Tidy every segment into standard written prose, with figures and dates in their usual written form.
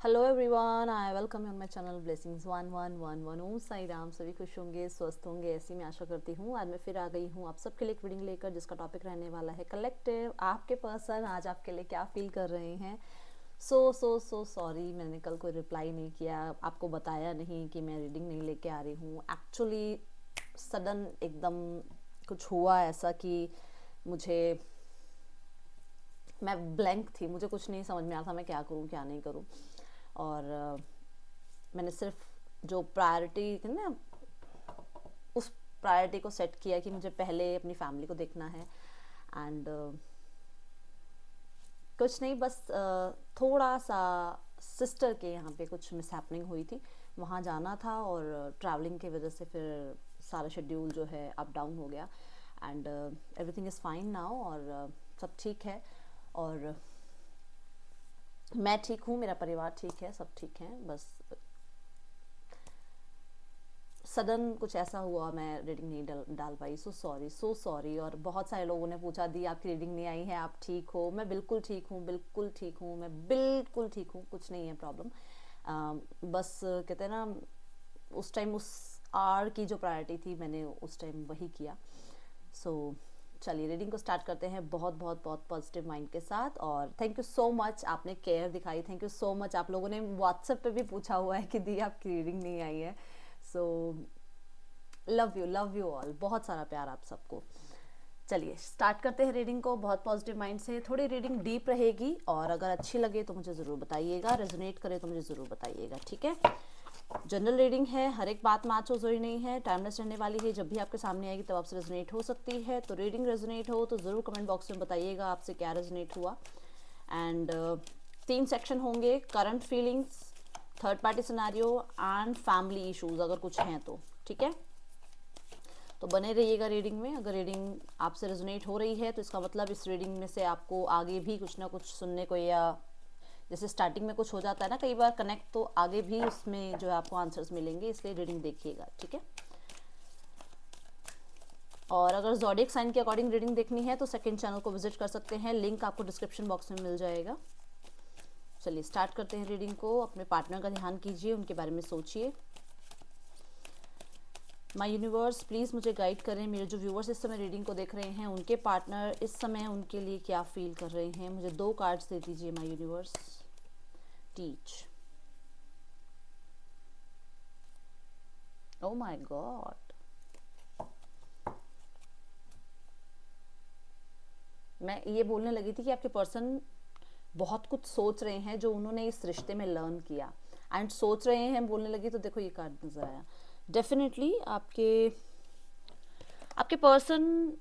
Hello everyone, I welcome you on my channel blessings 1111। ओम साई राम। सभी खुश होंगे, स्वस्थ होंगे, ऐसी मैं आशा करती हूँ। आज मैं फिर आ गई हूँ आप सबके लिए एक रीडिंग लेकर, जिसका टॉपिक रहने वाला है कलेक्टिव। आपके पर्सन आज आपके लिए क्या फील कर रहे हैं। सो सॉरी, मैंने कल कोई रिप्लाई नहीं किया, आपको बताया नहीं कि मैं रीडिंग नहीं लेके आ रही हूँ। एक्चुअली सडन एकदम कुछ हुआ ऐसा कि मुझे मैं ब्लैंक थी, मुझे कुछ नहीं समझ में आ रहा था मैं क्या करूँ क्या नहीं करूँ। और मैंने सिर्फ जो प्रायोरिटी थी ना, उस प्रायोरिटी को सेट किया कि मुझे पहले अपनी फैमिली को देखना है। एंड कुछ नहीं, बस थोड़ा सा सिस्टर के यहाँ पे कुछ मिसहैपनिंग हुई थी, वहाँ जाना था और ट्रैवलिंग की वजह से फिर सारा शेड्यूल जो है अप डाउन हो गया। And everything is fine now, और सब ठीक है। और मैं ठीक हूँ, मेरा परिवार ठीक है, सब ठीक है। बस सडन कुछ ऐसा हुआ, मैं रीडिंग नहीं डाल पाई। So sorry. और बहुत सारे लोगों ने पूछा दी आपकी रीडिंग नहीं आई है, आप ठीक हो। मैं बिल्कुल ठीक हूँ, बिल्कुल ठीक हूँ, मैं बिल्कुल ठीक हूँ, कुछ नहीं है प्रॉब्लम। बस कहते हैं ना, उस टाइम उस आर की जो प्रायोरिटी थी मैंने उस टाइम वही किया। चलिए रीडिंग को स्टार्ट करते हैं बहुत बहुत बहुत पॉजिटिव माइंड के साथ। और थैंक यू सो मच, आपने केयर दिखाई, थैंक यू सो मच। आप लोगों ने व्हाट्सएप पे भी पूछा हुआ है कि दी आपकी रीडिंग नहीं आई है। सो लव यू ऑल, बहुत सारा प्यार आप सबको। चलिए स्टार्ट करते हैं रीडिंग को बहुत पॉजिटिव माइंड से। थोड़ी रीडिंग डीप रहेगी, और अगर अच्छी लगे तो मुझे ज़रूर बताइएगा, रेजोनेट करे तो मुझे ज़रूर बताइएगा, ठीक है। जनरल रीडिंग है, हर एक बात मैच हो जरूरी नहीं है, टाइमलेस रहने वाली है। जब भी आपके सामने आएगी तब आपसे रेजोनेट हो सकती है। तो रीडिंग रेजोनेट हो तो ज़रूर कमेंट बॉक्स में बताइएगा आपसे क्या रेजोनेट हुआ। एंड 3 सेक्शन होंगे, current feelings, third party scenario and family issues अगर कुछ हैं तो, ठीक है। तो बने रहिएगा रीडिंग में। अगर रीडिंग आपसे रेजोनेट हो रही है तो इसका मतलब इस रीडिंग में से आपको आगे भी कुछ ना कुछ सुनने को, या जैसे स्टार्टिंग में कुछ हो जाता है ना कई बार कनेक्ट, तो आगे भी उसमें जो है आपको आंसर्स मिलेंगे, इसलिए रीडिंग देखिएगा, ठीक है। और अगर ज़ोडिएक साइन के अकॉर्डिंग रीडिंग देखनी है तो सेकंड चैनल को विजिट कर सकते हैं, लिंक आपको डिस्क्रिप्शन बॉक्स में मिल जाएगा। चलिए स्टार्ट करते हैं रीडिंग को। अपने पार्टनर का ध्यान कीजिए, उनके बारे में सोचिए। माय यूनिवर्स प्लीज़ मुझे गाइड करें। मेरे जो व्यूअर्स इस समय रीडिंग को देख रहे हैं, उनके पार्टनर इस समय उनके लिए क्या फील कर रहे हैं। मुझे 2 कार्ड्स दे दीजिए my universe. Teach. Oh my God, मैं ये बोलने लगी थी कि आपके पर्सन बहुत कुछ सोच रहे हैं जो उन्होंने इस रिश्ते में लर्न किया। एंड सोच रहे हैं बोलने लगी तो देखो ये कार्ड नजर आया। डेफिनेटली आपके आपके पर्सन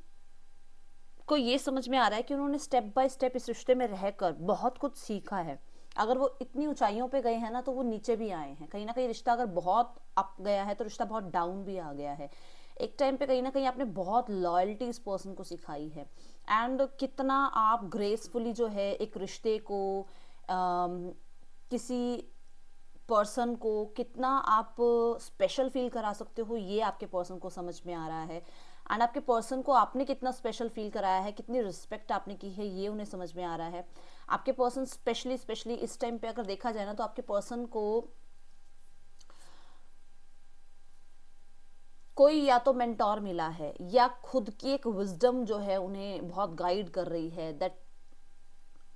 को ये समझ में आ रहा है कि उन्होंने स्टेप बाय स्टेप इस रिश्ते में रहकर बहुत कुछ सीखा है। अगर वो इतनी ऊंचाइयों पे गए हैं ना, तो वो नीचे भी आए हैं। कहीं ना कहीं रिश्ता अगर बहुत अप गया है तो रिश्ता बहुत डाउन भी आ गया है। एक टाइम पे कहीं ना कहीं आपने बहुत लॉयल्टी इस पर्सन को सिखाई है। एंड कितना आप ग्रेसफुली जो है एक रिश्ते को, किसी पर्सन को कितना आप स्पेशल फील करा सकते हो, ये आपके पर्सन को समझ में आ रहा है। एंड आपके पर्सन को आपने कितना स्पेशल फील कराया है, कितनी रिस्पेक्ट आपने की है, ये उन्हें समझ में आ रहा है। आपके पर्सन स्पेशली इस टाइम पे अगर देखा जाए ना, तो आपके पर्सन को कोई या तो मेंटोर मिला है, या खुद की एक विजडम जो है उन्हें बहुत गाइड कर रही है, दैट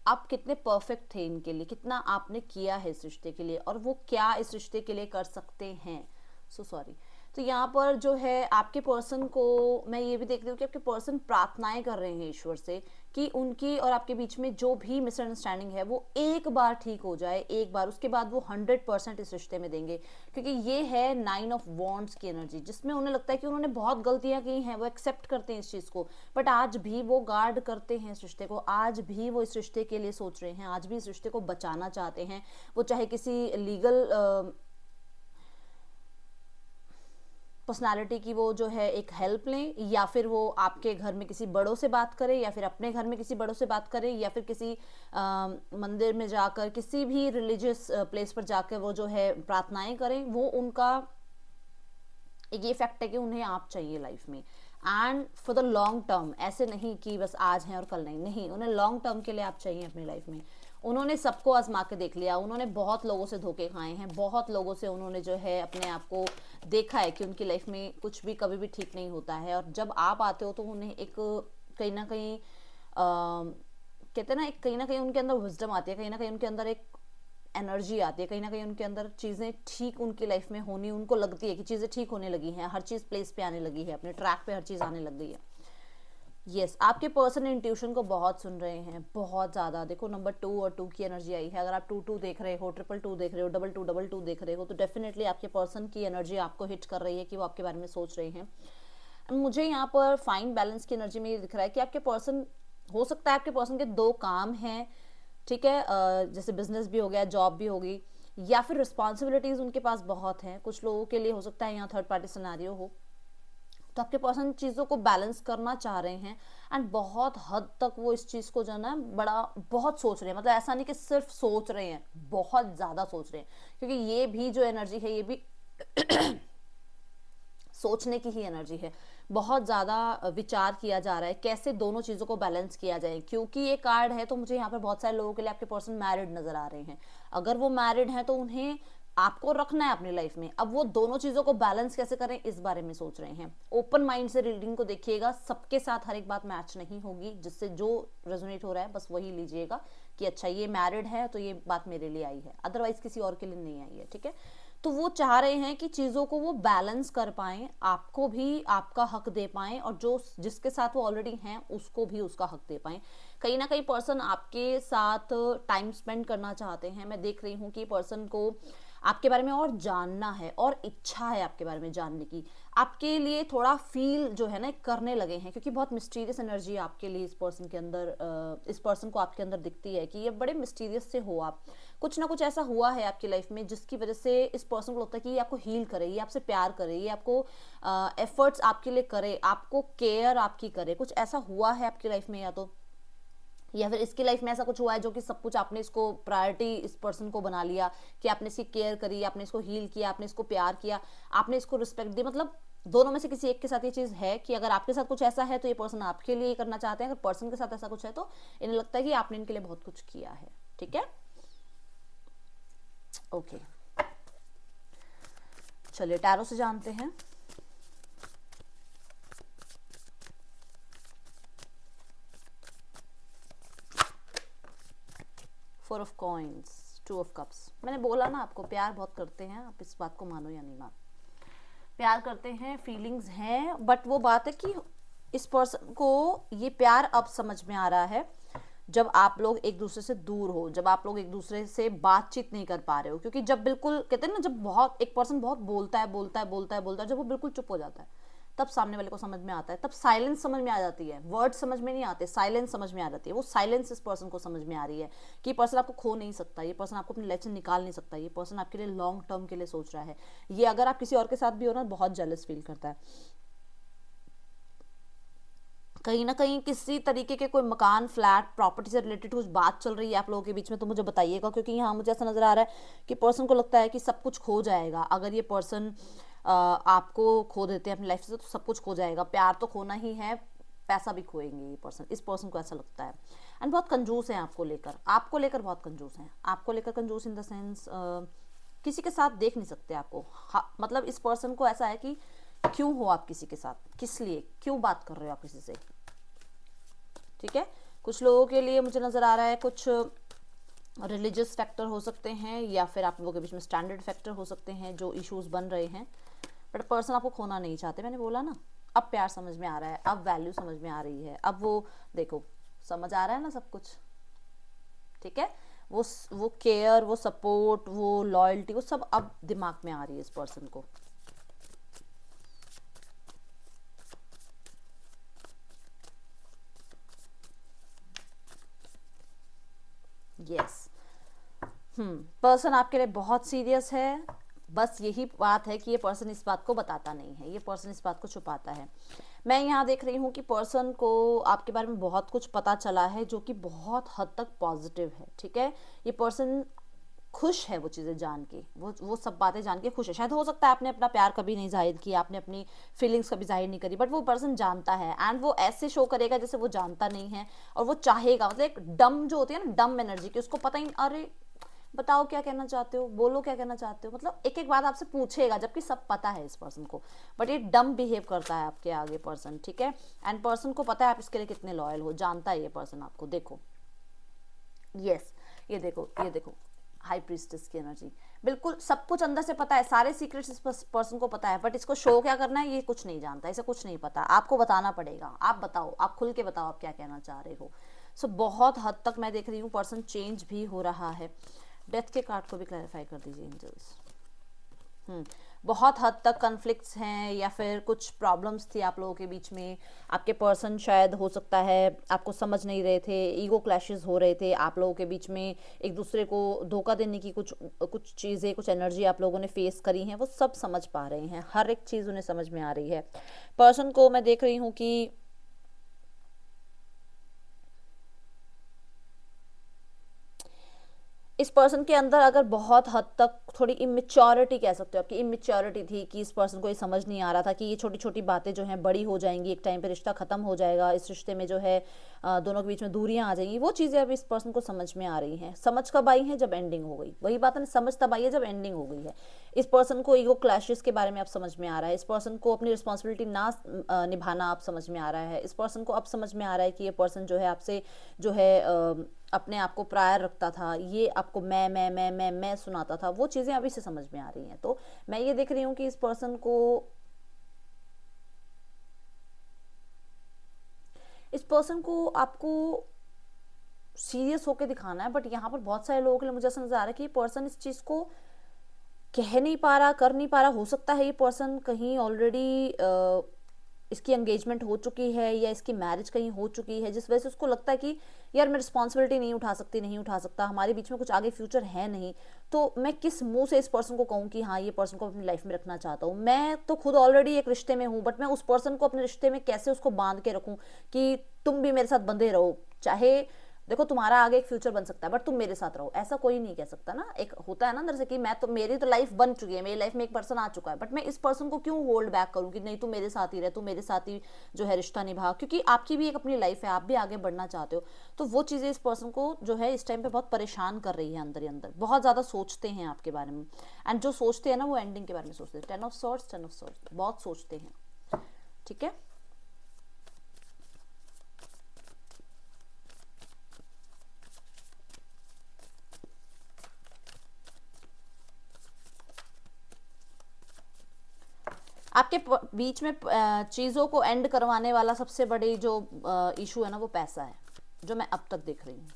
आप कितने परफेक्ट थे इनके लिए, कितना आपने किया है इस रिश्ते के लिए, और वो क्या इस रिश्ते के लिए कर सकते हैं। सॉरी। तो यहाँ पर जो है आपके पर्सन को मैं ये भी देख रही हूँ कि आपके पर्सन प्रार्थनाएं कर रहे हैं ईश्वर से कि उनकी और आपके बीच में जो भी मिसअंडरस्टैंडिंग है वो एक बार ठीक हो जाए, एक बार, उसके बाद वो 100% इस रिश्ते में देंगे। क्योंकि ये है 9 ऑफ वॉन्ड्स की एनर्जी, जिसमें उन्हें लगता है कि उन्होंने बहुत गलतियां की हैं, वो एक्सेप्ट करते हैं इस चीज़ को, बट आज भी वो गार्ड करते हैं इस रिश्ते को, आज भी वो इस रिश्ते के लिए सोच रहे हैं, आज भी इस रिश्ते को बचाना चाहते हैं। वो चाहे किसी लीगल पर्सनालिटी की वो जो है एक हेल्प लें, या फिर वो आपके घर में किसी बड़ों से बात करें, या फिर अपने घर में किसी बड़ों से बात करें, या फिर किसी मंदिर में जाकर, किसी भी रिलीजियस प्लेस पर जाकर वो जो है प्रार्थनाएं करें। वो उनका एक ये फैक्ट है कि उन्हें आप चाहिए लाइफ में, and for the long term. ऐसे नहीं कि बस आज हैं और कल नहीं, उन्हें लॉन्ग टर्म के लिए आप चाहिए अपनी लाइफ में। उन्होंने सबको आजमा के देख लिया, उन्होंने बहुत लोगों से धोखे खाए हैं, बहुत लोगों से उन्होंने जो है अपने आप को देखा है कि उनकी लाइफ में कुछ भी कभी भी ठीक नहीं होता है। और जब आप आते हो तो उन्हें एक कहीं ना कहीं कहते हैं ना, एक कहीं ना कहीं उनके अंदर विजडम आती है, कहीं ना कहीं उनके अंदर एक एनर्जी आती है, कहीं ना कहीं उनके अंदर चीज़ें ठीक उनकी लाइफ में होनी उनको लगती है कि चीज़ें ठीक होने लगी हैं, हर चीज़ प्लेस पे आने लगी है, अपने ट्रैक पे हर चीज़ आने लग गई है। यस, आपके पर्सन इंट्यूशन को बहुत सुन रहे हैं, बहुत ज़्यादा। देखो नंबर 2 और 2 की एनर्जी आई है। अगर आप 2 देख रहे हो, 2 देख रहे हो, 2 देख रहे हो, तो डेफिनेटली आपके पर्सन की एनर्जी आपको हिट कर रही है कि वो आपके बारे में सोच रहे हैं। मुझे यहाँ पर फाइन बैलेंस की एनर्जी में ये दिख रहा है कि आपके पर्सन, हो सकता है आपके पर्सन के 2 काम हैं, ठीक है, जैसे बिजनेस भी हो गया, जॉब भी होगी, या फिर रिस्पॉन्सिबिलिटीज उनके पास बहुत हैं। कुछ लोगों के लिए हो सकता है यहाँ थर्ड पार्टी सिनेरियो हो, तो आपके पर्सन चीज़ों को बैलेंस करना चाह रहे हैं एंड बहुत हद तक वो इस चीज़ को जो है ना बड़ा बहुत सोच रहे हैं। मतलब ऐसा नहीं कि सिर्फ सोच रहे हैं, बहुत ज़्यादा सोच रहे हैं, क्योंकि ये भी जो एनर्जी है ये भी सोचने की ही एनर्जी है। बहुत ज़्यादा विचार किया जा रहा है कैसे दोनों चीज़ों को बैलेंस किया जाए। क्योंकि ये कार्ड है तो मुझे यहाँ पर बहुत सारे लोगों के लिए आपके पर्सन मैरिड नज़र आ रहे हैं। अगर वो मैरिड हैं तो उन्हें आपको रखना है अपनी लाइफ में। अब वो दोनों चीज़ों को बैलेंस कैसे करें इस बारे में सोच रहे हैं। ओपन माइंड से रीडिंग को देखिएगा, सबके साथ हर एक बात मैच नहीं होगी, जिससे जो रेजोनेट हो रहा है बस वही लीजिएगा कि अच्छा ये मैरिड है तो ये बात मेरे लिए आई है, अदरवाइज किसी और के लिए नहीं आई है, ठीक है। तो वो चाह रहे हैं कि चीज़ों को वो बैलेंस कर पाएं, आपको भी आपका हक दे पाएं और जो जिसके साथ वो ऑलरेडी हैं उसको भी उसका हक दे पाएं। कहीं ना कहीं पर्सन आपके साथ टाइम स्पेंड करना चाहते हैं। मैं देख रही हूँ कि पर्सन को आपके बारे में और जानना है और इच्छा है आपके बारे में जानने की। आपके लिए थोड़ा फील जो है ना करने लगे हैं, क्योंकि बहुत मिस्टीरियस एनर्जी आपके लिए इस पर्सन के अंदर, इस पर्सन को आपके अंदर दिखती है कि ये बड़े मिस्टीरियस से हो आप। कुछ ना कुछ ऐसा हुआ है आपकी लाइफ में जिसकी वजह से इस पर्सन को लगता है कि ये आपको हील करे, ये आपसे प्यार करे, ये आपको एफर्ट्स आपके लिए करे, आपको केयर आपकी करे। कुछ ऐसा हुआ है आपकी लाइफ में, या फिर इसकी लाइफ में ऐसा कुछ हुआ है जो कि सब कुछ आपने इसको प्रायोरिटी इस पर्सन को बना लिया कि आपने इसकी केयर करी, आपने इसको हील किया, आपने इसको प्यार किया, आपने इसको रिस्पेक्ट दी। मतलब दोनों में से किसी एक के साथ ये चीज है कि अगर आपके साथ कुछ ऐसा है तो ये पर्सन आपके लिए करना चाहते हैं, अगर पर्सन के साथ ऐसा कुछ है तो इन्हें लगता है कि आपने इनके लिए बहुत कुछ किया है, ठीक है। ओके, चलिए टैरो से जानते हैं। Four of coins, 2 of cups. मैंने बोला ना आपको प्यार बहुत करते हैं, आप इस बात को मानो या नहीं मानो, प्यार करते हैं, फीलिंग्स हैं, बट वो बात है कि इस पर्सन को ये प्यार अब समझ में आ रहा है जब आप लोग एक दूसरे से दूर हो, जब आप लोग एक दूसरे से बातचीत नहीं कर पा रहे हो। क्योंकि जब बिल्कुल कहते हैं ना, जब बहुत एक पर्सन बहुत बोलता है बोलता है बोलता है बोलता है, जब वो बिल्कुल चुप हो जाता है तब सामने वाले को समझ में आता है, तब साइलेंस समझ में आ जाती है। वर्ड समझ में नहीं आते, साइलेंस समझ में आ जाती है। वो साइलेंस इस पर्सन को समझ में आ रही है कि ये पर्सन आपको खो नहीं सकता, ये पर्सन आपको अपनी लाइफ से निकाल नहीं सकता, ये पर्सन आपके लिए लॉन्ग टर्म के लिए सोच रहा है। ये अगर आप किसी और के साथ भी हो ना, बहुत जेलस फील करता है। कहीं ना कहीं किसी तरीके के कोई मकान, फ्लैट, प्रॉपर्टी से रिलेटेड कुछ बात चल रही है आप लोगों के बीच में, तो मुझे बताइएगा। क्योंकि यहाँ मुझे ऐसा नजर आ रहा है कि पर्सन को लगता है कि सब कुछ खो जाएगा अगर ये पर्सन आपको खो देते हैं अपनी लाइफ से, तो सब कुछ खो जाएगा। प्यार तो खोना ही है, पैसा भी खोएंगे ये पर्सन, इस पर्सन को ऐसा लगता है। एंड बहुत कंजूस है आपको लेकर बहुत कंजूस हैं, आपको लेकर कंजूस इन द सेंस किसी के साथ देख नहीं सकते आपको। मतलब इस पर्सन को ऐसा है कि क्यों हो आप किसी के साथ, किस लिए, क्यों बात कर रहे हो आप किसी से, ठीक है। कुछ लोगों के लिए मुझे नजर आ रहा है कुछ रिलीजियस फैक्टर हो सकते हैं, या फिर आप लोगों के बीच में स्टैंडर्ड फैक्टर हो सकते हैं जो इश्यूज बन रहे हैं। बट पर्सन आपको खोना नहीं चाहते, मैंने बोला ना। अब प्यार समझ में आ रहा है, अब वैल्यू समझ में आ रही है, अब वो देखो समझ आ रहा है ना सब कुछ, ठीक है। वो केयर, वो सपोर्ट, वो लॉयल्टी, वो सब अब दिमाग में आ रही है इस पर्सन को। यस, पर्सन आपके लिए बहुत सीरियस है। बस यही बात है कि ये पर्सन इस बात को बताता नहीं है, ये पर्सन इस बात को छुपाता है। मैं यहाँ देख रही हूँ कि पर्सन को आपके बारे में बहुत कुछ पता चला है जो कि बहुत हद तक पॉजिटिव है, ठीक है। ये पर्सन खुश है वो चीज़ें जान के, वो सब बातें जान के खुश है। शायद हो सकता है आपने अपना प्यार कभी नहीं जाहिर किया, आपने अपनी फीलिंग्स कभी जाहिर नहीं करी, बट वो पर्सन जानता है एंड वो ऐसे शो करेगा जैसे वो जानता नहीं है, और वो चाहेगा, मतलब एक डम जो होती है ना, डम एनर्जी की, उसको पता ही अरे बताओ क्या कहना चाहते हो, बोलो क्या कहना चाहते हो, मतलब एक एक बात आपसे पूछेगा जबकि सब पता है इस पर्सन को, बट ये डम बिहेव करता है आपके आगे पर्सन, ठीक है। एंड पर्सन को पता है आप इसके लिए कितने लॉयल हो, जानता है ये पर्सन आपको। देखो यस, ये देखो, ये देखो हाई प्रीस्टेस की एनर्जी, बिल्कुल सब कुछ अंदर से पता है, सारे सीक्रेट्स इस पर्सन को पता है, बट इसको शो क्या करना है ये कुछ नहीं जानता, इसे कुछ नहीं पता, आपको बताना पड़ेगा। आप बताओ, आप खुल के बताओ आप क्या कहना चाह रहे हो। सो बहुत हद तक मैं देख रही हूँ पर्सन चेंज भी हो रहा है। डेथ के कार्ड को भी क्लैरिफाई कर दीजिए एंजल्स। बहुत हद तक कन्फ्लिक्ट्स हैं या फिर कुछ प्रॉब्लम्स थी आप लोगों के बीच में, आपके पर्सन शायद हो सकता है आपको समझ नहीं रहे थे, ईगो क्लैशेस हो रहे थे आप लोगों के बीच में, एक दूसरे को धोखा देने की कुछ चीज़ें, कुछ एनर्जी आप लोगों ने फेस करी हैं, वो सब समझ पा रहे हैं, हर एक चीज़ उन्हें समझ में आ रही है। पर्सन को मैं देख रही हूँ कि इस पर्सन के अंदर अगर बहुत हद तक थोड़ी इमेच्योरिटी कह सकते हो, आपकी इमेच्योरिटी थी कि इस पर्सन को ये समझ नहीं आ रहा था कि ये छोटी छोटी बातें जो हैं बड़ी हो जाएंगी, एक टाइम पे रिश्ता खत्म हो जाएगा, इस रिश्ते में जो है दोनों के बीच में दूरियां आ जाएंगी, वो चीज़ें अब इस पर्सन को समझ में आ रही हैं। समझ कब आई है? जब एंडिंग हो गई। वही बात है ना, समझ तब आई है जब एंडिंग हो गई है। इस पर्सन को ईगो क्लैशेस के बारे में अब समझ में आ रहा है, इस पर्सन को अपनी रिस्पॉन्सिबिलिटी ना निभाना अब समझ में आ रहा है, इस पर्सन को अब समझ में आ रहा है कि ये पर्सन जो है आपसे जो है अपने आप को प्रायर रखता था, ये आपको मैं सुनाता था, वो चीज़ें अभी से समझ में आ रही हैं। तो मैं ये देख रही हूँ कि इस पर्सन को आपको सीरियस होकर दिखाना है, बट यहाँ पर बहुत सारे लोगों के लिए मुझे ऐसा नजर आ रहा है कि ये पर्सन इस चीज़ को कह नहीं पा रहा, कर नहीं पा रहा। हो सकता है ये पर्सन कहीं ऑलरेडी इसकी एंगेजमेंट हो चुकी है या इसकी मैरिज कहीं हो चुकी है, जिस वजह से उसको लगता है कि यार मैं रिस्पॉन्सिबिलिटी नहीं उठा सकती, नहीं उठा सकता, हमारे बीच में कुछ आगे फ्यूचर है नहीं, तो मैं किस मुंह से इस पर्सन को कहूँ कि हाँ ये पर्सन को अपनी लाइफ में रखना चाहता हूँ। मैं तो खुद ऑलरेडी एक रिश्ते में हूँ, बट मैं उस पर्सन को अपने रिश्ते में कैसे उसको बांध के रखूँ कि तुम भी मेरे साथ बंधे रहो, चाहे देखो तुम्हारा आगे एक फ्यूचर बन सकता है बट तुम मेरे साथ रहो, ऐसा कोई नहीं कह सकता ना। एक होता है ना अंदर से कि मैं तो, मेरी तो लाइफ बन चुकी है, मेरी लाइफ में एक पर्सन आ चुका है, बट मैं इस पर्सन को क्यों होल्ड बैक करूं कि नहीं तू मेरे साथ ही रह, तू मेरे साथ ही जो है रिश्ता निभा, क्योंकि आपकी भी एक अपनी लाइफ है, आप भी आगे बढ़ना चाहते हो। तो वो चीज़ें इस पर्सन को जो है इस टाइम पे बहुत परेशान कर रही है, अंदर ही अंदर बहुत ज़्यादा सोचते हैं आपके बारे में, एंड जो सोचते हैं ना वो एंडिंग के बारे में सोचते हैं। 10 ऑफ सॉर्ड्स, 10 ऑफ सॉर्ड्स, बहुत सोचते हैं, ठीक है। आपके बीच में चीज़ों को एंड करवाने वाला सबसे बड़ी जो इशू है ना वो पैसा है, जो मैं अब तक देख रही हूँ।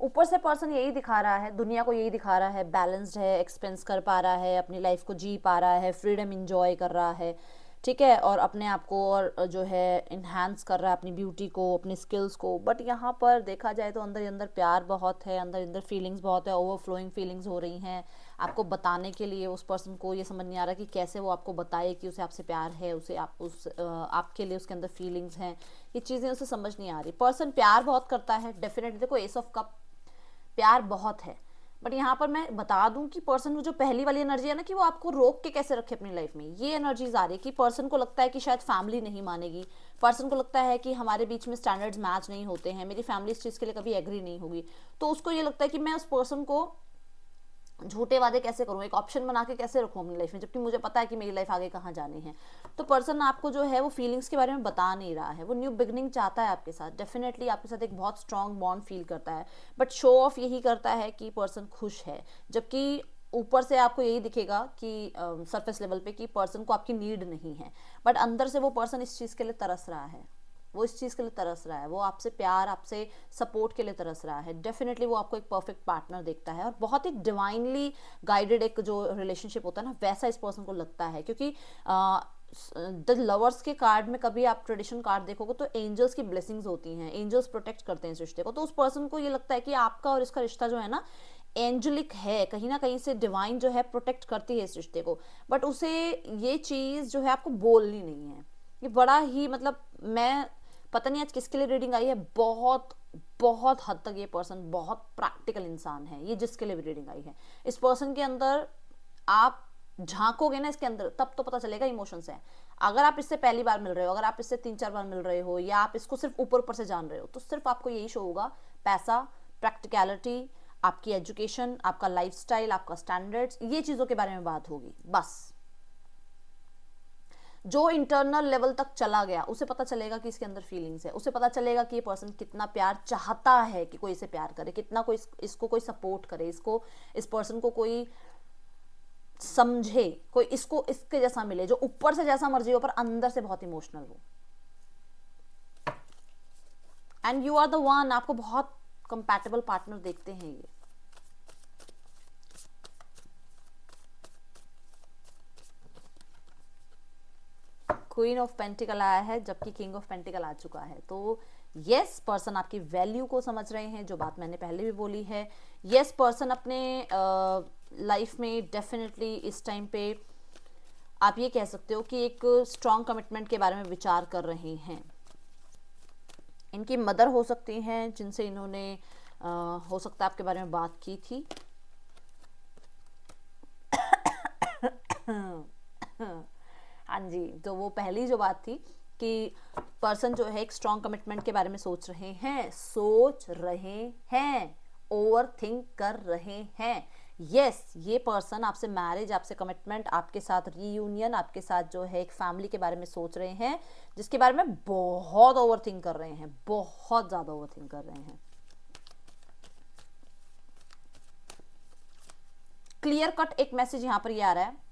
ऊपर से पर्सन यही दिखा रहा है, दुनिया को यही दिखा रहा है, बैलेंस्ड है, एक्सपेंस कर पा रहा है, अपनी लाइफ को जी पा रहा है, फ्रीडम इंजॉय कर रहा है, ठीक है, और अपने आप को और जो है इन्हांस कर रहा है, अपनी ब्यूटी को, अपनी स्किल्स को। बट यहाँ पर देखा जाए तो अंदर ही अंदर प्यार बहुत है, अंदर अंदर फीलिंग्स बहुत है, ओवरफ्लोइंग फीलिंग्स हो रही हैं आपको बताने के लिए। उस पर्सन को ये समझ नहीं आ रहा कि कैसे वो आपको बताए कि उसे आपसे प्यार है, उसे आपके लिए उसके अंदर फीलिंग्स हैं, ये चीज़ें उसे समझ नहीं आ रही। पर्सन प्यार बहुत करता है डेफिनेटली, देखो एस ऑफ कप, प्यार बहुत है, बट यहाँ पर मैं बता दूं कि पर्सन जो पहली वाली एनर्जी है ना कि वो आपको रोक के कैसे रखे अपनी लाइफ में, ये एनर्जीज आ रही है कि पर्सन को लगता है कि शायद फैमिली नहीं मानेगी, पर्सन को लगता है कि हमारे बीच में स्टैंडर्ड्स मैच नहीं होते हैं, मेरी फैमिली इस चीज़ के लिए कभी एग्री नहीं होगी, तो उसको ये लगता है कि मैं उस पर्सन को झूठे वादे कैसे करूँ, एक ऑप्शन बना के कैसे रखूँ अपनी लाइफ में, जबकि मुझे पता है कि मेरी लाइफ आगे कहाँ जानी है। तो पर्सन आपको जो है वो फीलिंग्स के बारे में बता नहीं रहा है, वो न्यू बिगनिंग चाहता है आपके साथ, डेफिनेटली आपके साथ एक बहुत स्ट्रॉन्ग बॉन्ड फील करता है, बट शो ऑफ यही करता है कि पर्सन खुश है, जबकि ऊपर से आपको यही दिखेगा कि सरफेस लेवल पे कि पर्सन को आपकी नीड नहीं है, बट अंदर से वो पर्सन इस चीज़ के लिए तरस रहा है, वो इस चीज़ के लिए तरस रहा है, वो आपसे प्यार, आपसे सपोर्ट के लिए तरस रहा है। डेफिनेटली वो आपको एक परफेक्ट पार्टनर देखता है, और बहुत ही डिवाइनली गाइडेड एक जो रिलेशनशिप होता है ना वैसा इस पर्सन को लगता है, क्योंकि द लवर्स के कार्ड में कभी आप ट्रेडिशन कार्ड देखोगे तो एंजल्स की ब्लेसिंग्स होती हैं, एंजल्स प्रोटेक्ट करते हैं इस रिश्ते को, तो उस पर्सन को ये लगता है कि आपका और इसका रिश्ता जो है ना एंजेलिक है, कहीं ना कहीं से डिवाइन जो है प्रोटेक्ट करती है इस रिश्ते को, बट उसे ये चीज जो है आपको बोलनी नहीं है। ये बड़ा ही मतलब, मैं पता नहीं आज किसके लिए रीडिंग आई है, बहुत बहुत हद तक ये पर्सन बहुत प्रैक्टिकल इंसान है, ये जिसके लिए भी रीडिंग आई है। इस पर्सन के अंदर आप झांकोगे ना इसके अंदर, तब तो पता चलेगा इमोशंस हैं। अगर आप इससे पहली बार मिल रहे हो, अगर आप इससे 3-4 बार मिल रहे हो, या आप इसको सिर्फ ऊपर ऊपर से जान रहे हो, तो सिर्फ आपको यही शो होगा, पैसा, प्रैक्टिकलिटी, आपकी एजुकेशन, आपका लाइफस्टाइल, आपका स्टैंडर्ड्स, ये चीजों के बारे में बात होगी बस। जो इंटरनल लेवल तक चला गया उसे पता चलेगा कि इसके अंदर फीलिंग्स है, उसे पता चलेगा कि ये पर्सन कितना प्यार चाहता है कि कोई इसे प्यार करे, कितना कोई इसको कोई सपोर्ट करे, इसको इस पर्सन को कोई समझे, कोई इसको इसके जैसा मिले, जो ऊपर से जैसा मर्जी हो पर अंदर से बहुत इमोशनल हो। And you are the one, आपको बहुत कंपैटिबल पार्टनर देखते हैं ये। क्वीन ऑफ पेंटिकल आया है जबकि किंग ऑफ पेंटिकल आ चुका है, तो यस पर्सन आपकी वैल्यू को समझ रहे हैं, जो बात मैंने पहले भी बोली है। यस पर्सन अपने लाइफ में डेफिनेटली इस टाइम पे आप ये कह सकते हो कि एक स्ट्रॉन्ग कमिटमेंट के बारे में विचार कर रहे हैं। इनकी मदर हो सकती हैं जिनसे इन्होंने हो सकता है आपके बारे में बात की थी। हाँ जी, तो वो पहली जो बात थी कि पर्सन जो है एक स्ट्रॉन्ग कमिटमेंट के बारे में सोच रहे हैं, ओवर थिंक कर रहे हैं। यस, ये पर्सन आपसे मैरिज, आपसे कमिटमेंट, आपके साथ रीयूनियन, आपके साथ जो है एक फैमिली के बारे में सोच रहे हैं, जिसके बारे में बहुत ओवर थिंक कर रहे हैं, बहुत ज्यादा ओवर थिंक कर रहे हैं। क्लियर कट एक मैसेज यहां पर ये आ रहा है,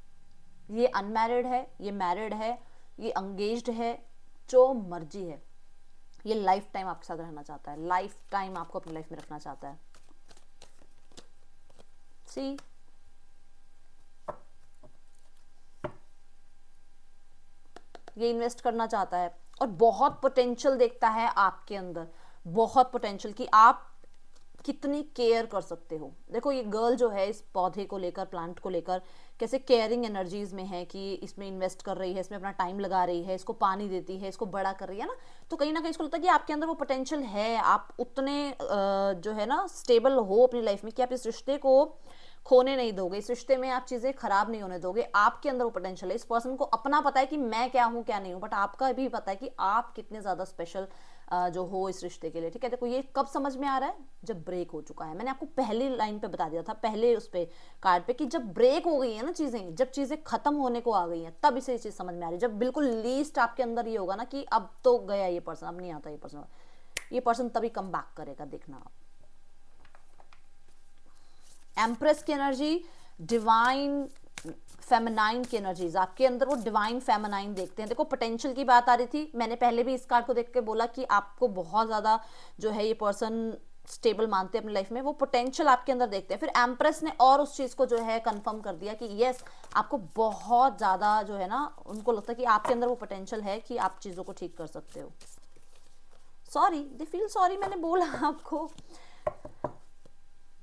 ये अनमैरिड है, ये मैरिड है, ये एंगेज्ड है, जो मर्जी है, ये लाइफ टाइम आपके साथ रहना चाहता है, लाइफ टाइम आपको अपनी लाइफ में रखना चाहता है। सी, ये इन्वेस्ट करना चाहता है और बहुत पोटेंशियल देखता है आपके अंदर, बहुत पोटेंशियल कि आप कितनी केयर कर सकते हो। देखो ये गर्ल जो है इस पौधे को लेकर, प्लांट को लेकर कैसे केयरिंग एनर्जीज में है कि इसमें इन्वेस्ट कर रही है, इसमें अपना टाइम लगा रही है, इसको पानी देती है, इसको बड़ा कर रही है ना, तो कहीं ना कहीं इसको लगता है कि आपके अंदर वो पोटेंशियल है, आप उतने जो है ना स्टेबल हो अपनी लाइफ में कि आप इस रिश्ते को खोने नहीं दोगे, इस रिश्ते में आप चीजें खराब नहीं होने दोगे। आपके अंदर वो पोटेंशियल है, इस पर्सन को अपना पता है कि मैं क्या हूं क्या नहीं हूं, बट आपका भी पता है कि आप कितने ज्यादा स्पेशल जो हो इस रिश्ते के लिए। ठीक है, देखो ये कब समझ में आ रहा है, जब ब्रेक हो चुका है। मैंने आपको पहली लाइन पे बता दिया था, पहले उस पे कार्ड पे, कि जब ब्रेक हो गई है ना चीजें, जब चीजें खत्म होने को आ गई हैं, तब इसे ये चीज समझ में आ रही है। जब बिल्कुल लीस्ट आपके अंदर ये होगा ना कि अब तो गया ये पर्सन, अब नहीं आता ये पर्सन तभी कम बैक करेगा, देखना आप। एम्प्रेस की एनर्जी, डिवाइन फेमिनाइन की एनर्जीज, आपके अंदर वो डिवाइन फेमिनाइन देखते हैं। देखो पोटेंशियल की बात आ रही थी, मैंने पहले भी इस कार्ड को देख के बोला कि आपको बहुत ज्यादा जो है ये पर्सन स्टेबल मानते हैं अपनी लाइफ में, वो पोटेंशियल आपके अंदर देखते हैं। फिर एम्प्रेस ने और उस चीज को जो है कंफर्म कर दिया कि यस, आपको बहुत ज्यादा जो है ना, उनको लगता है कि आपके अंदर वो पोटेंशियल है कि आप चीजों को ठीक कर सकते हो। सॉरी, दे फील सॉरी, मैंने बोला आपको,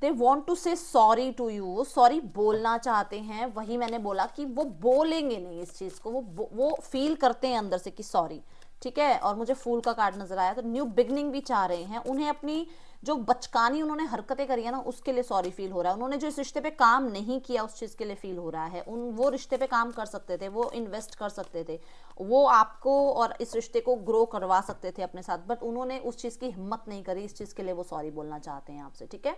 दे वॉन्ट टू से सॉरी टू यू, वो सॉरी बोलना चाहते हैं। वही मैंने बोला कि वो बोलेंगे नहीं इस चीज को, वो फील करते हैं अंदर से कि सॉरी। ठीक है, और मुझे फूल का कार्ड नजर आया, तो न्यू बिगनिंग भी चाह रहे हैं। उन्हें अपनी जो बचकानी उन्होंने हरकतें करी है ना, उसके लिए सॉरी फील हो रहा है। उन्होंने जो इस रिश्ते पे काम नहीं किया, उस चीज के लिए फील हो रहा है। वो रिश्ते पे काम कर सकते थे, वो इन्वेस्ट कर सकते थे, वो आपको और इस रिश्ते को ग्रो करवा सकते थे अपने साथ, बट उन्होंने उस चीज की हिम्मत नहीं करी। इस चीज के लिए वो सॉरी बोलना चाहते हैं आपसे। ठीक है,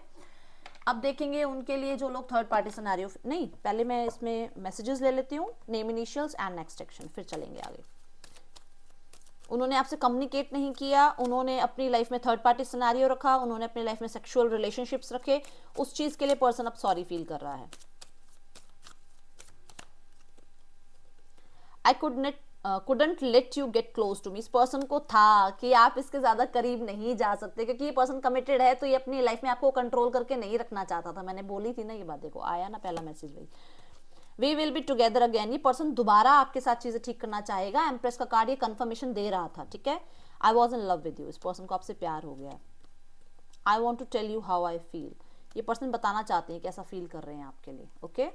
अब देखेंगे उनके लिए जो लोग थर्ड पार्टी सिनेरियो, नहीं पहले मैं इसमें मैसेजेस ले लेती हूँ, name initials and next action, फिर चलेंगे आगे। उन्होंने आपसे कम्युनिकेट नहीं किया, उन्होंने अपनी लाइफ में थर्ड पार्टी सिनेरियो रखा, उन्होंने अपनी लाइफ में सेक्सुअल रिलेशनशिप्स रखे, उस चीज के लिए पर्सन अब सॉरी फील कर रहा है। आई couldn't let you get close to me, इस पर्सन को था कि आप इसके ज्यादा करीब नहीं जा सकते, क्योंकि ये पर्सन कमिटेड है, तो ये अपनी लाइफ में आपको कंट्रोल करके नहीं रखना चाहता था। मैंने बोली थी ना ये बात, देखो आया ना पहला मैसेज वही, we will be together again. ये पर्सन दोबारा आपके साथ चीजें ठीक करना चाहेगा। एम्प्रेस का कार्ड ये कंफर्मेशन दे रहा था। ठीक है, I was in love with you, इस पर्सन को आपसे प्यार हो गया। I want to tell you how I feel, ये पर्सन बताना चाहते हैं कैसा फील कर रहे हैं आपके लिए। ओके,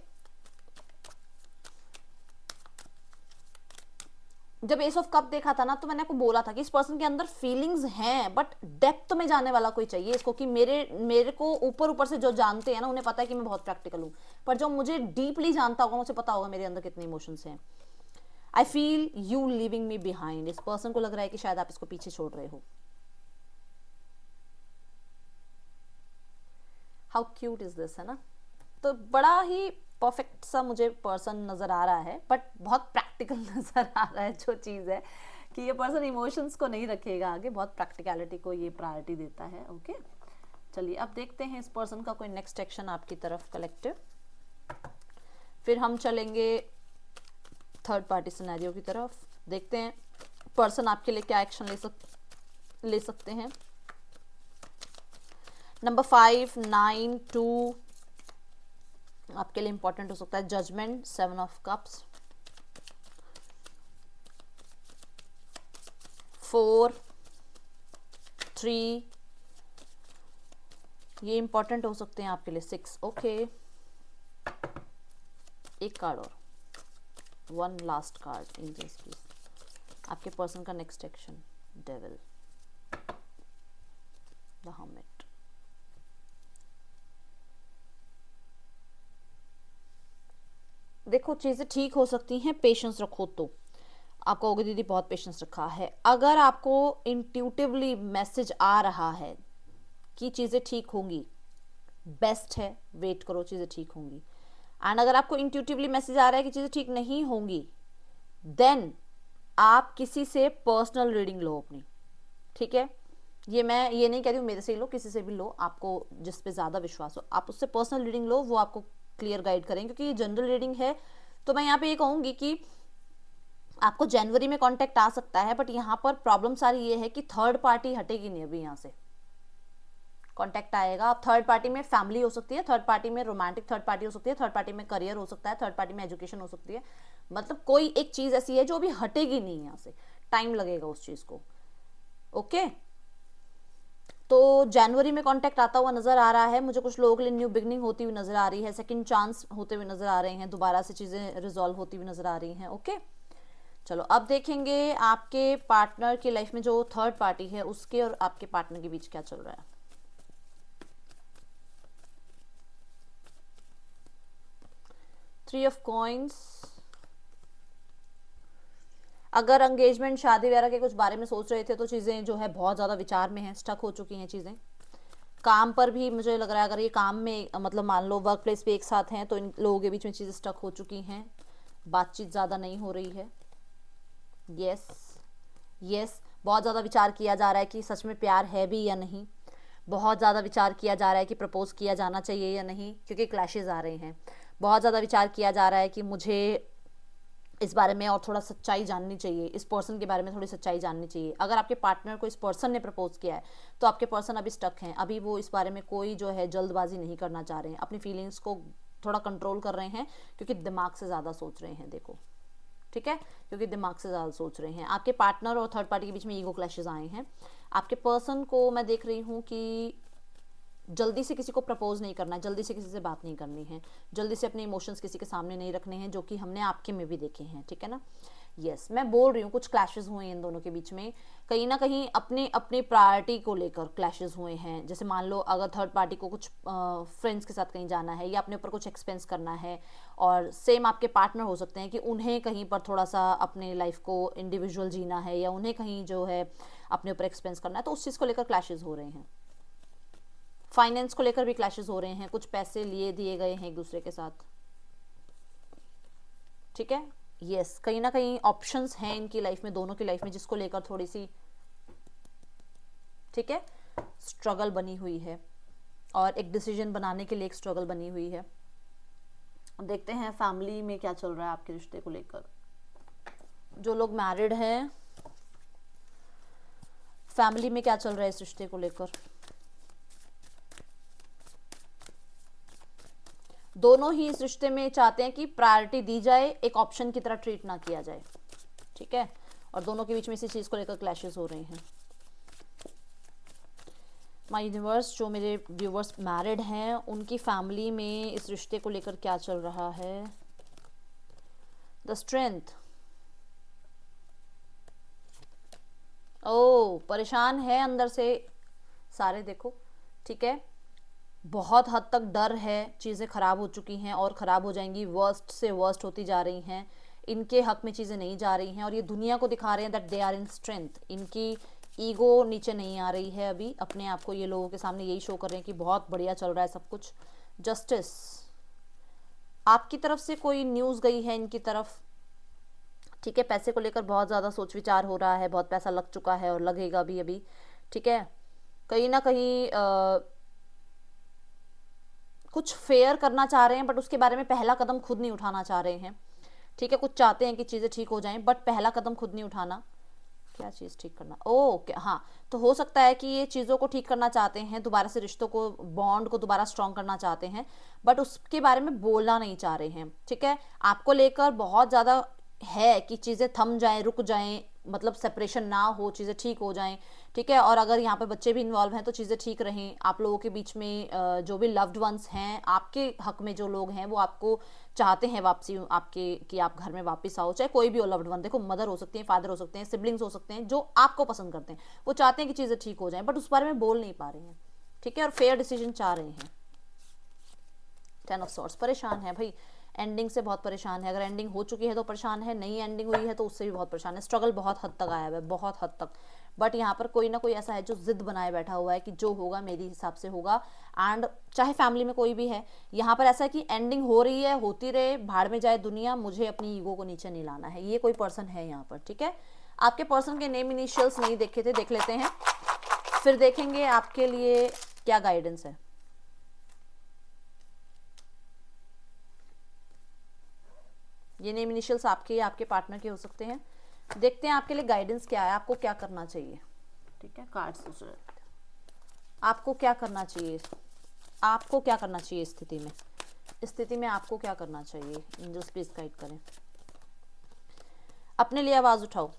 जब एस ऑफ कप देखा था ना तो मैंने आपको बोला था कि इस पर्सन के अंदर फीलिंग्स हैं, बट डेप्थ में जाने वाला कोई चाहिए इसको, कि मेरे को ऊपर ऊपर से जो जानते हैं ना उन्हें पता है कि मैं बहुत प्रैक्टिकल हूं, पर जो मुझे डीपली जानता होगा मुझे पता होगा मेरे अंदर कितने इमोशंस हैं। I feel you living me behind, इस पर्सन को लग रहा है कि शायद आप इसको पीछे छोड़ रहे हो। हाउ क्यूट इज दिस, है ना। तो बड़ा ही परफेक्ट सा मुझे पर्सन नजर आ रहा है, बट बहुत प्रैक्टिकल नजर आ रहा है जो चीज़ है कि ये पर्सन इमोशंस को नहीं रखेगा आगे, बहुत प्रैक्टिकलिटी को ये प्रायोरिटी देता है। ओके, चलिए अब देखते हैं इस पर्सन का कोई नेक्स्ट एक्शन आपकी तरफ कलेक्टिव, फिर हम चलेंगे थर्ड पार्टी सिनेरियो की तरफ, देखते हैं पर्सन आपके लिए क्या एक्शन ले सकते हैं। नंबर 5, 9, 2 आपके लिए इंपॉर्टेंट हो सकता है। जजमेंट, 7 ऑफ कप्स, 4, 3 ये इंपॉर्टेंट हो सकते हैं आपके लिए। 6 ओके, एक कार्ड और, 1 लास्ट कार्ड, एंजल्स प्लीज। आपके पर्सन का next action, devil, the hermit. देखो चीज़ें ठीक हो सकती हैं, पेशेंस रखो तो। आप कहोगे दीदी बहुत पेशेंस रखा है, अगर आपको इंट्यूटिवली मैसेज आ रहा है कि चीज़ें ठीक होंगी, बेस्ट है, वेट करो, चीज़ें ठीक होंगी। एंड अगर आपको इंट्यूटिवली मैसेज आ रहा है कि चीज़ें ठीक नहीं होंगी, देन आप किसी से पर्सनल रीडिंग लो अपनी, ठीक है। मैं ये नहीं कह रही हूँ मेरे से ही लो, किसी से भी लो, आपको जिस पे ज़्यादा विश्वास हो आप उससे पर्सनल रीडिंग लो, वो आपको क्लियर गाइड करें। क्योंकि ये जनरल रीडिंग है तो मैं यहाँ पे ये कहूँगी कि आपको जनवरी में कॉन्टेक्ट आ सकता है, बट यहाँ पर प्रॉब्लम सारी ये है कि थर्ड पार्टी हटेगी नहीं, अभी यहाँ से कॉन्टेक्ट आएगा। अब थर्ड पार्टी में फैमिली हो सकती है, थर्ड पार्टी में रोमांटिक थर्ड पार्टी हो सकती है, थर्ड पार्टी में करियर हो सकता है, थर्ड पार्टी में एजुकेशन हो सकती है, मतलब कोई एक चीज़ ऐसी है जो अभी हटेगी नहीं यहाँ से, टाइम लगेगा उस चीज़ को। ओके, तो जनवरी में कांटेक्ट आता हुआ नजर आ रहा है मुझे, कुछ लोगों के लिए न्यू बिगनिंग होती हुई नजर आ रही है, सेकंड चांस होते हुए नजर आ रहे हैं, दोबारा से चीजें रिजॉल्व होती हुई नजर आ रही हैं। ओके, चलो अब देखेंगे आपके पार्टनर की लाइफ में जो थर्ड पार्टी है उसके और आपके पार्टनर के बीच क्या चल रहा है। थ्री ऑफ कॉइंस, अगर एंगेजमेंट शादी वगैरह के कुछ बारे में सोच रहे थे तो चीज़ें जो है बहुत ज़्यादा विचार में हैं, स्टक हो चुकी हैं चीज़ें। काम पर भी मुझे लग रहा है अगर ये काम में मतलब मान लो वर्क प्लेस पे एक साथ हैं तो इन लोगों के बीच में चीज़ें स्टक हो चुकी हैं, बातचीत ज़्यादा नहीं हो रही है। यस, बहुत ज़्यादा विचार किया जा रहा है कि सच में प्यार है भी या नहीं, बहुत ज़्यादा विचार किया जा रहा है कि प्रपोज किया जाना चाहिए या नहीं, क्योंकि क्लैशेज आ रहे हैं। बहुत ज़्यादा विचार किया जा रहा है कि मुझे इस बारे में और थोड़ा सच्चाई जाननी चाहिए, इस पर्सन के बारे में थोड़ी सच्चाई जाननी चाहिए। अगर आपके पार्टनर को इस पर्सन ने प्रपोज किया है तो आपके पर्सन अभी स्टक हैं, अभी वो इस बारे में कोई जो है जल्दबाजी नहीं करना चाह रहे हैं, अपनी फीलिंग्स को थोड़ा कंट्रोल कर रहे हैं क्योंकि दिमाग से ज़्यादा सोच रहे हैं। देखो ठीक है, क्योंकि दिमाग से ज़्यादा सोच रहे हैं। आपके पार्टनर और थर्ड पार्टी के बीच में ईगो क्लैशेस आए हैं। आपके पर्सन को मैं देख रही हूँ कि जल्दी से किसी को प्रपोज नहीं करना है, जल्दी से किसी से बात नहीं करनी है, जल्दी से अपने इमोशंस किसी के सामने नहीं रखने हैं, जो कि हमने आपके में भी देखे हैं। ठीक है ना। यस, मैं बोल रही हूँ कुछ क्लैशेस हुए हैं इन दोनों के बीच में, कहीं ना कहीं अपने अपने प्रायोरिटी को लेकर क्लैशेस हुए हैं। जैसे मान लो अगर थर्ड पार्टी को कुछ फ्रेंड्स के साथ कहीं जाना है या अपने ऊपर कुछ एक्सपेंस करना है, और सेम आपके पार्टनर हो सकते हैं कि उन्हें कहीं पर थोड़ा सा अपने लाइफ को इंडिविजुअल जीना है या उन्हें कहीं जो है अपने ऊपर एक्सपेंस करना है, तो उस चीज़ को लेकर क्लैशेस हो रहे हैं। फाइनेंस को लेकर भी क्लैशेस हो रहे हैं, कुछ पैसे लिए दिए गए हैं एक दूसरे के साथ। ठीक है। यस, कहीं ना कहीं ऑप्शंस हैं इनकी लाइफ में, दोनों की लाइफ में, जिसको लेकर थोड़ी सी ठीक है स्ट्रगल बनी हुई है, और एक डिसीजन बनाने के लिए एक स्ट्रगल बनी हुई है। देखते हैं फैमिली में क्या चल रहा है आपके रिश्ते को लेकर। जो लोग मैरिड हैं, फैमिली में क्या चल रहा है इस रिश्ते को लेकर। दोनों ही इस रिश्ते में चाहते हैं कि प्रायोरिटी दी जाए, एक ऑप्शन की तरह ट्रीट ना किया जाए। ठीक है, और दोनों के बीच में इसी चीज को लेकर क्लैशेस हो रहे हैं। माय यूनिवर्स, जो मेरे व्यूवर्स मैरिड हैं उनकी फैमिली में इस रिश्ते को लेकर क्या चल रहा है। The strength. ओ, परेशान है अंदर से सारे, देखो ठीक है। बहुत हद तक डर है, चीज़ें ख़राब हो चुकी हैं और ख़राब हो जाएंगी, वर्स्ट से वर्स्ट होती जा रही हैं, इनके हक में चीज़ें नहीं जा रही हैं और ये दुनिया को दिखा रहे हैं that they are in strength. इनकी ईगो नीचे नहीं आ रही है अभी, अपने आप को ये लोगों के सामने यही शो कर रहे हैं कि बहुत बढ़िया चल रहा है सब कुछ। जस्टिस, आपकी तरफ से कोई न्यूज़ गई है इनकी तरफ, ठीक है। पैसे को लेकर बहुत ज़्यादा सोच विचार हो रहा है, बहुत पैसा लग चुका है और लगेगा भी अभी, ठीक है। कहीं ना कहीं कुछ फेयर करना चाह रहे हैं बट उसके बारे में पहला कदम खुद नहीं उठाना चाह रहे हैं, ठीक है। कुछ चाहते हैं कि चीज़ें ठीक हो जाएं बट पहला कदम खुद नहीं उठाना। क्या चीज़ ठीक करना, ओके हाँ, तो हो सकता है कि ये चीज़ों को ठीक करना चाहते हैं, दोबारा से रिश्तों को, बॉन्ड को दोबारा स्ट्रॉन्ग करना चाहते हैं बट उसके बारे में बोलना नहीं चाह रहे हैं, ठीक है। आपको लेकर बहुत ज़्यादा है कि चीज़ें थम जाएं, रुक जाएं, मतलब सेपरेशन ना हो, चीज़ें ठीक हो जाएं, ठीक है। और अगर यहाँ पे बच्चे भी इन्वॉल्व हैं तो चीज़ें ठीक रहें, आप लोगों के बीच में जो भी लव्ड वंस हैं, आपके हक में जो लोग हैं वो आपको चाहते हैं वापसी आपके, कि आप घर में वापस आओ, चाहे कोई भी हो लव्ड वन, देखो मदर हो सकती है, फादर हो सकते हैं, सिबलिंग्स हो सकते हैं, जो आपको पसंद करते हैं, वो चाहते हैं कि चीज़ें ठीक हो जाएं बट उस बारे में बोल नहीं पा रहे हैं, ठीक है। और फेयर डिसीजन चाह रहे हैं। 10 ऑफ सॉर्ट्स, परेशान है भाई, एंडिंग से बहुत परेशान है। अगर एंडिंग हो चुकी है तो परेशान है, नई एंडिंग हुई है तो उससे भी बहुत परेशान है। स्ट्रगल बहुत हद तक आया हुआ है, बहुत हद तक, बट यहाँ पर कोई ना कोई ऐसा है जो जिद बनाए बैठा हुआ है कि जो होगा मेरे हिसाब से होगा। एंड चाहे फैमिली में कोई भी है, यहाँ पर ऐसा है कि एंडिंग हो रही है, होती रहे, भाड़ में जाए दुनिया, मुझे अपनी ईगो को नीचे नहीं लाना है। ये कोई पर्सन है यहाँ पर, ठीक है। आपके पर्सन के नेम इनिशियल्स नहीं देखे थे, देख लेते हैं, फिर देखेंगे आपके लिए क्या गाइडेंस है। ये नेम इनिशियल्स आपके या आपके पार्टनर के हो सकते हैं। देखते हैं आपके लिए गाइडेंस क्या है, आपको क्या करना चाहिए, ठीक है। कार्ड्स सोच रहे हैं आपको क्या करना चाहिए, आपको क्या करना चाहिए इस स्थिति में, इस स्थिति में आपको क्या करना चाहिए, एंजल्स प्लीज गाइड करें। अपने लिए आवाज उठाओ,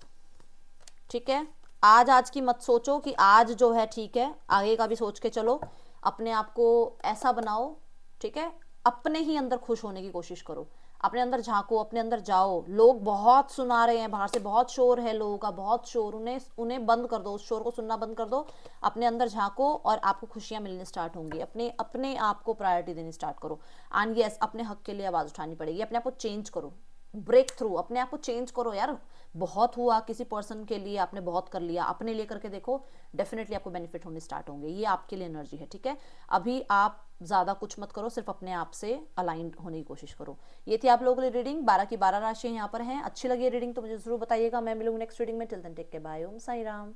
ठीक है। आज की मत सोचो कि आज जो है ठीक है, आगे का भी सोच के चलो, अपने आप को ऐसा बनाओ, ठीक है। अपने ही अंदर खुश होने की कोशिश करो, अपने अंदर झांको, अपने अंदर जाओ। लोग बहुत सुना रहे हैं बाहर से, बहुत शोर है लोगों का, बहुत शोर, उन्हें उन्हें बंद कर दो, उस शोर को सुनना बंद कर दो, अपने अंदर झांको और आपको खुशियां मिलने स्टार्ट होंगी। अपने अपने आप को प्रायोरिटी देनी स्टार्ट करो। एंड यस, अपने हक के लिए आवाज उठानी पड़ेगी, अपने आप को चेंज करो, ब्रेक थ्रू, अपने आप को चेंज करो यार। बहुत हुआ, किसी पर्सन के लिए आपने बहुत कर लिया, अपने लिए करके देखो, डेफिनेटली आपको बेनिफिट होने स्टार्ट होंगे। ये आपके लिए एनर्जी है, ठीक है। अभी आप ज़्यादा कुछ मत करो, सिर्फ अपने आप से अलाइन होने की कोशिश करो। ये थी आप लोगों के लिए रीडिंग, 12 की 12 राशियां यहाँ पर हैं। अच्छी लगी रीडिंग तो मुझे जरूर बताइएगा। मैं मिलूंगी नेक्स्ट रीडिंग में, till then take care, bye, Om Sai Ram.